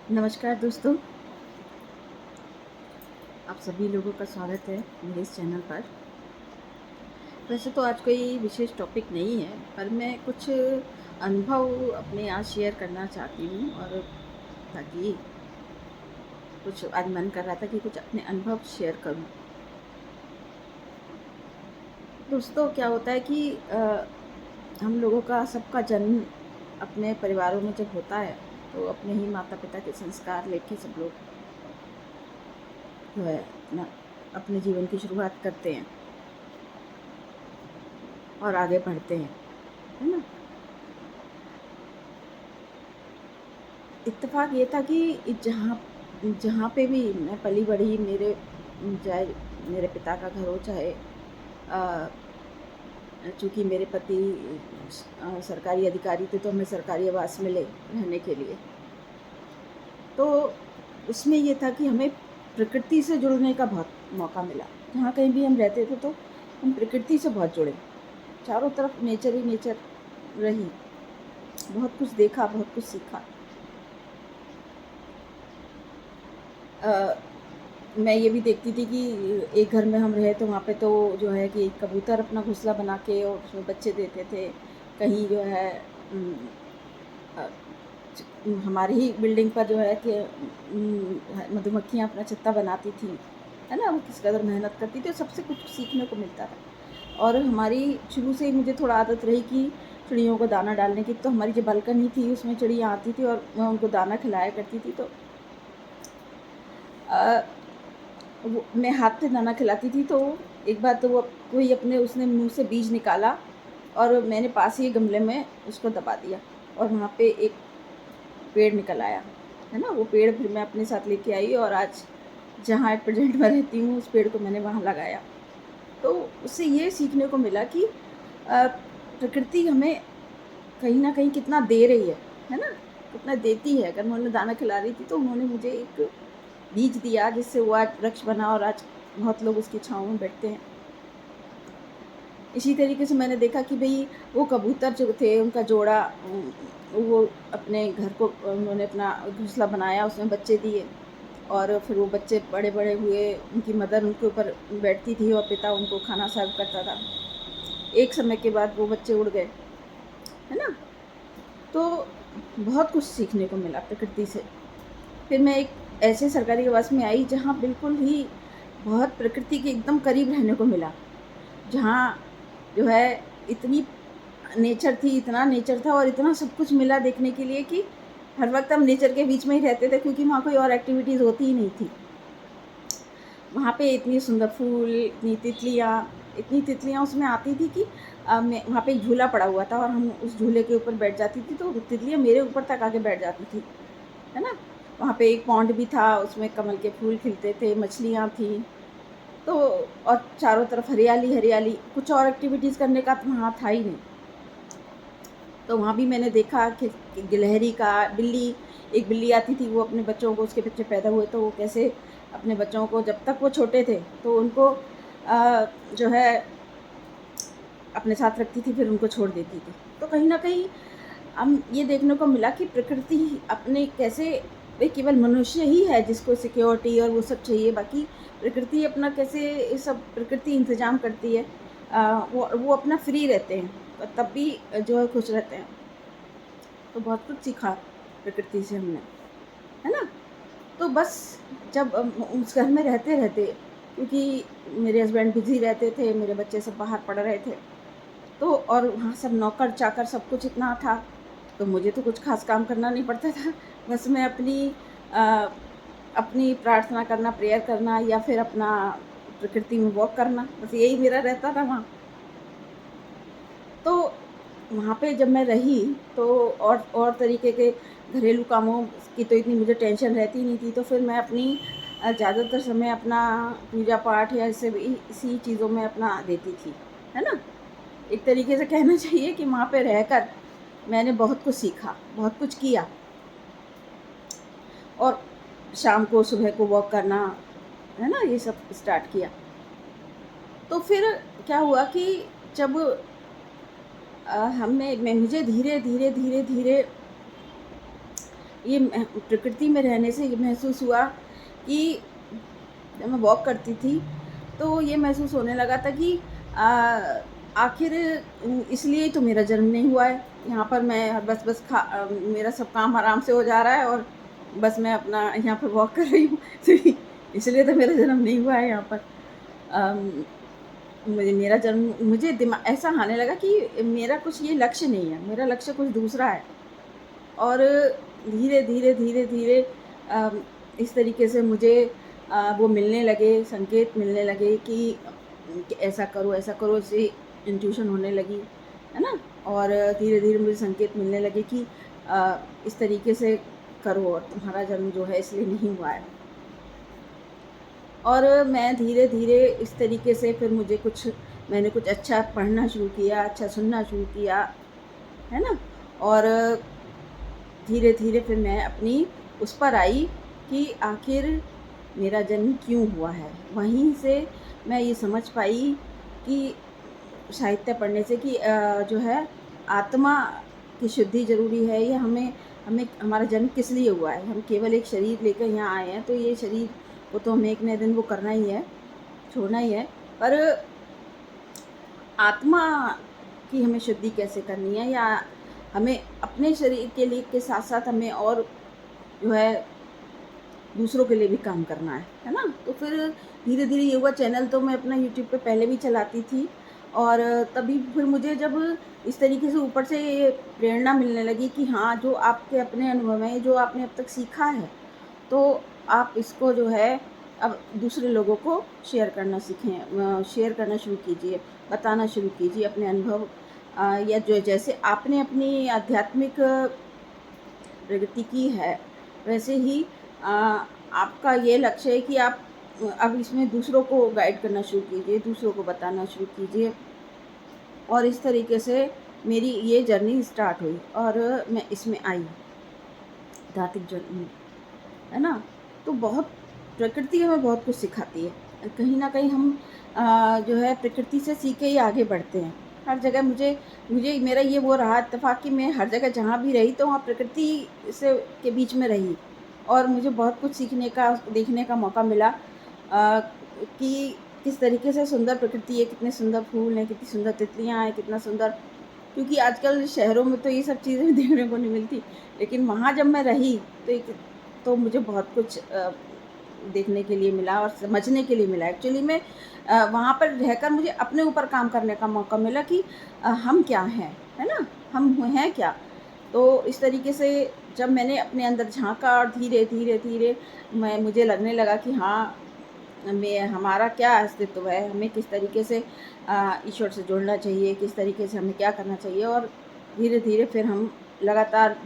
नमस्कार दोस्तों, आप सभी लोगों का स्वागत है मेरे इस चैनल पर। वैसे तो आज कोई विशेष टॉपिक नहीं है, पर मैं कुछ अनुभव अपने आज शेयर करना चाहती हूँ और ताकि कुछ आज मन कर रहा था कि कुछ अपने अनुभव शेयर करूँ। दोस्तों, क्या होता है कि हम लोगों का सबका जन्म अपने परिवारों में जब होता है, तो अपने ही माता-पिता के संस्कार लेके सब लोग जो है अपने जीवन की शुरुआत करते हैं और आगे बढ़ते हैं, है ना? इत्तेफ़ाक ये था कि जहाँ जहाँ पे भी मैं पली-बढ़ी, चाहे मेरे पिता का घर हो, चाहे चूँकि मेरे पति सरकारी अधिकारी थे, तो हमें सरकारी आवास मिले रहने के लिए। तो उसमें ये था कि हमें प्रकृति से जुड़ने का बहुत मौका मिला। जहाँ कहीं भी हम रहते थे, तो हम प्रकृति से बहुत जुड़े। चारों तरफ नेचर ही नेचर रही। बहुत कुछ देखा, बहुत कुछ सीखा। अ, मैं ये भी देखती थी कि एक घर में हम रहे, तो वहाँ पे तो जो है कि कबूतर अपना घोंसला बना के और उसमें बच्चे देते थे। कहीं जो है उम, अ, हमारी ही बिल्डिंग पर जो है कि मधुमक्खियाँ अपना छत्ता बनाती थीं, है ना? वो किस कदर मेहनत करती थी और सबसे कुछ सीखने को मिलता था। और हमारी शुरू से ही मुझे थोड़ा आदत रही कि चिड़ियों को दाना डालने की, तो हमारी जो बालकनी थी उसमें चिड़ियाँ आती थी और मैं उनको दाना खिलाया करती थी। तो अ वो मैं हाथ से दाना खिलाती थी, तो एक बार तो वो कोई अपने उसने मुँह से बीज निकाला और मैंने पास ही गमले में उसको दबा दिया और वहाँ पे एक पेड़ निकल आया, है ना? वो पेड़ फिर मैं अपने साथ लेके आई और आज जहाँ एट प्रेज़ेंट मैं रहती हूँ, उस पेड़ को मैंने वहाँ लगाया। तो उससे ये सीखने को मिला कि अ, प्रकृति हमें कहीं न कहीं कितना दे रही है ना? कितना देती है। अगर मैं उन्हें दाना खिला रही थी, तो उन्होंने मुझे एक बीज दिया, जिससे वो आज वृक्ष बना और आज बहुत लोग उसकी छाँव में बैठते हैं। इसी तरीके से मैंने देखा कि भई वो कबूतर जो थे, उनका जोड़ा वो अपने घर को उन्होंने अपना घोंसला बनाया, उसमें बच्चे दिए और फिर वो बच्चे बड़े-बड़े हुए, उनकी मदर उनके ऊपर बैठती थी और पिता उनको खाना सर्व करता था। एक समय के बाद वो बच्चे उड़ गए, है ना? तो बहुत कुछ सीखने को मिला प्रकृति से। फिर मैं एक ऐसे सरकारी आवास में आई, जहाँ बिल्कुल ही बहुत प्रकृति के एकदम करीब रहने को मिला। जहाँ जो है इतनी नेचर थी, इतना नेचर था और इतना सब कुछ मिला देखने के लिए कि हर वक़्त हम नेचर के बीच में ही रहते थे, क्योंकि वहाँ कोई और एक्टिविटीज़ होती ही नहीं थी। वहाँ पे इतनी सुंदर फूल, इतनी तितलियाँ उसमें आती थी कि मैं वहाँ पे एक झूला पड़ा हुआ था और हम उस झूले के ऊपर बैठ जाती थी, तो तितलियाँ मेरे ऊपर तक आके बैठ जाती थी, है ना? वहाँ पे एक पॉन्ड भी था, उसमें कमल के फूल खिलते थे, मछलियाँ थीं। तो और चारों तरफ हरियाली, हरियाली, कुछ और एक्टिविटीज़ करने का तो वहाँ था ही नहीं। तो वहाँ भी मैंने देखा कि गिलहरी का एक बिल्ली आती थी, वो अपने बच्चों को, उसके बच्चे पैदा हुए तो वो कैसे अपने बच्चों को, जब तक वो छोटे थे, तो उनको जो है अपने साथ रखती थी, फिर उनको छोड़ देती थी। तो कहीं न कहीं हम ये देखने को मिला कि प्रकृति अपने कैसे, भई केवल मनुष्य ही है जिसको सिक्योरिटी और वो सब चाहिए, बाकी प्रकृति अपना कैसे ये सब प्रकृति इंतज़ाम करती है। वो अपना फ्री रहते हैं, और तब भी जो है खुश रहते हैं। तो बहुत कुछ सीखा प्रकृति से हमने, है ना? तो बस जब उस घर में रहते-रहते, क्योंकि मेरे हस्बैंड बिज़ी रहते थे, मेरे बच्चे सब बाहर पढ़ रहे थे, तो और वहाँ सब नौकर-चाकर सब कुछ इतना था, तो मुझे तो कुछ ख़ास काम करना नहीं पड़ता था। बस मैं अ, अपनी प्रार्थना करना, प्रेयर करना या फिर अपना प्रकृति में वॉक करना, बस यही मेरा रहता था वहाँ। तो वहाँ पे जब मैं रही, तो और तरीके के घरेलू कामों की तो इतनी मुझे टेंशन रहती नहीं थी, तो फिर मैं अपनी ज़्यादातर समय अपना पूजा-पाठ या ऐसे भी इसी चीज़ों में अपना देती थी, है ना? एक तरीके से कहना चाहिए कि वहाँ पे रहकर मैंने बहुत कुछ सीखा, बहुत कुछ किया और शाम को, सुबह को वॉक करना, है ना? ये सब स्टार्ट किया। तो फिर क्या हुआ कि जब हमने मैं मुझे धीरे-धीरे, धीरे-धीरे ये प्रकृति में रहने से ये महसूस हुआ कि जब मैं वॉक करती थी, तो ये महसूस होने लगा था कि आखिर इसलिए तो मेरा जन्म नहीं हुआ है। यहाँ पर मैं मेरा सब काम आराम से हो जा रहा है और बस मैं अपना यहाँ पर वॉक कर रही हूँ। तो इसलिए तो मेरा जन्म नहीं हुआ है यहाँ पर। अम, मेरा जन्म मुझे ऐसा आने लगा कि मेरा कुछ ये लक्ष्य नहीं है, मेरा लक्ष्य कुछ दूसरा है। और धीरे, धीरे, धीरे, धीरे इस तरीके से मुझे वो मिलने लगे, संकेत मिलने लगे कि ऐसा करो, इससे इंट्यूशन होने लगी, है ना? और धीरे-धीरे मुझे संकेत मिलने लगे कि इस तरीके से करो और तुम्हारा जन्म जो है इसलिए नहीं हुआ है। और मैं धीरे-धीरे इस तरीके से फिर मैंने कुछ अच्छा पढ़ना शुरू किया, अच्छा सुनना शुरू किया, है ना? और धीरे-धीरे फिर मैं अपनी उस पर आई कि आखिर मेरा जन्म क्यों हुआ है। वहीं से मैं ये समझ पाई कि साहित्य पढ़ने से कि जो है आत्मा की शुद्धि ज़रूरी है, या हमें हमें हमारा जन्म किस लिए हुआ है। हम केवल एक शरीर लेकर यहाँ आए हैं, तो ये शरीर को तो हमें एक न दिन वो करना ही है, छोड़ना ही है। पर आत्मा की हमें शुद्धि कैसे करनी है, या हमें अपने शरीर के लिए के साथ-साथ हमें और जो है दूसरों के लिए भी काम करना है ना? तो फिर धीरे-धीरे ये हुआ। चैनल तो मैं अपना यूट्यूब पे पहले भी चलाती थी, और तभी फिर मुझे जब इस तरीके से ऊपर से ये प्रेरणा मिलने लगी कि हाँ, जो आपके अपने अनुभव हैं, जो आपने अब तक सीखा है, तो आप इसको जो है अब दूसरे लोगों को शेयर करना शुरू कीजिए, बताना शुरू कीजिए अपने अनुभव, या जो जैसे आपने अपनी आध्यात्मिक प्रगति की है, वैसे ही आपका ये लक्ष्य है कि आप अब इसमें दूसरों को गाइड करना शुरू कीजिए, दूसरों को बताना शुरू कीजिए। और इस तरीके से मेरी ये जर्नी स्टार्ट हुई और मैं इसमें आई, आध्यात्मिक जर्नी, है ना? तो बहुत प्रकृति हमें बहुत कुछ सिखाती है। कहीं न कहीं हम जो है प्रकृति से सीख के ही आगे बढ़ते हैं। हर जगह मुझे मुझे मेरा ये वो रहा इत्तेफ़ाक कि मैं हर जगह जहाँ भी रही तो वहाँ प्रकृति से के बीच में रही, और मुझे बहुत कुछ सीखने का, देखने का मौका मिला कि किस तरीके से सुंदर प्रकृति है, कितने सुंदर फूल हैं, कितनी सुंदर तितलियाँ हैं, कितना सुंदर। क्योंकि आजकल शहरों में तो ये सब चीज़ें देखने को नहीं मिलती, लेकिन वहाँ जब मैं रही तो मुझे बहुत कुछ देखने के लिए मिला और समझने के लिए मिला। एक्चुअली में वहाँ पर रहकर मुझे अपने ऊपर काम करने का मौका मिला कि हम क्या हैं, है ना? हम हैं क्या? तो इस तरीके से जब मैंने अपने अंदर झाँका और धीरे, धीरे, धीरे मुझे लगने लगा कि हाँ, हमारा क्या अस्तित्व है, हमें किस तरीके से ईश्वर से जुड़ना चाहिए, किस तरीके से हमें क्या करना चाहिए। और धीरे-धीरे फिर हम लगातार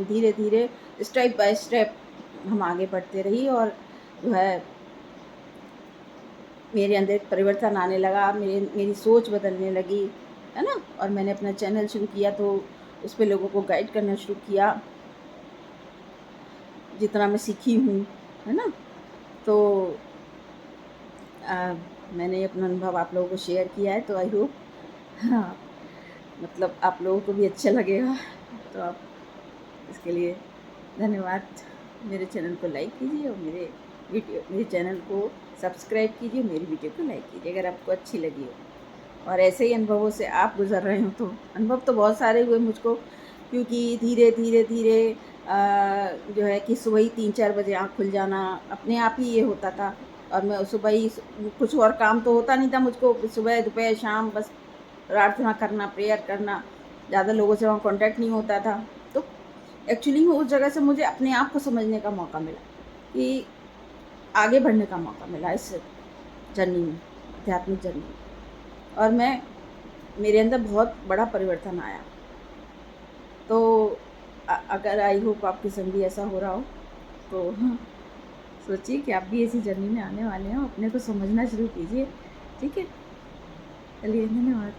धीरे-धीरे स्टेप बाय स्टेप हम आगे बढ़ते रही, और जो है मेरे अंदर एक परिवर्तन आने लगा, मेरी सोच बदलने लगी, है ना? और मैंने अपना चैनल शुरू किया तो उस पे लोगों को गाइड करना शुरू किया, जितना मैं सीखी हूँ, है ना? तो अ, मैंने अपना अनुभव आप लोगों को शेयर किया है, तो आई होप हाँ, मतलब आप लोगों को भी अच्छा लगेगा। तो आप इसके लिए धन्यवाद। मेरे चैनल को लाइक कीजिए और मेरे चैनल को सब्सक्राइब कीजिए, मेरी वीडियो को लाइक कीजिए अगर आपको अच्छी लगी हो। और ऐसे ही अनुभवों से आप गुज़र रहे हो तो अनुभव तो बहुत सारे हुए मुझको, क्योंकि धीरे, धीरे, धीरे जो है कि सुबह ही 3-4 बजे आँख खुल जाना, अपने आप ही ये होता था। और मैं सुबह ही कुछ और काम तो होता नहीं था मुझको, सुबह, दोपहर, शाम बस प्रार्थना करना, प्रेयर करना, ज़्यादा लोगों से वहाँ कॉन्टैक्ट नहीं होता था। तो एक्चुअली में उस जगह से मुझे अपने आप को समझने का मौका मिला, कि आगे बढ़ने का मौका मिला इस जर्नी में, आध्यात्मिक जर्नी में। और मेरे अंदर बहुत बड़ा परिवर्तन आया। तो अगर आई होप आपके संग भी ऐसा हो रहा हो, तो सोचिए कि आप भी ऐसी जर्नी में आने वाले हो, अपने को समझना शुरू कीजिए, ठीक है? चलिए, धन्यवाद।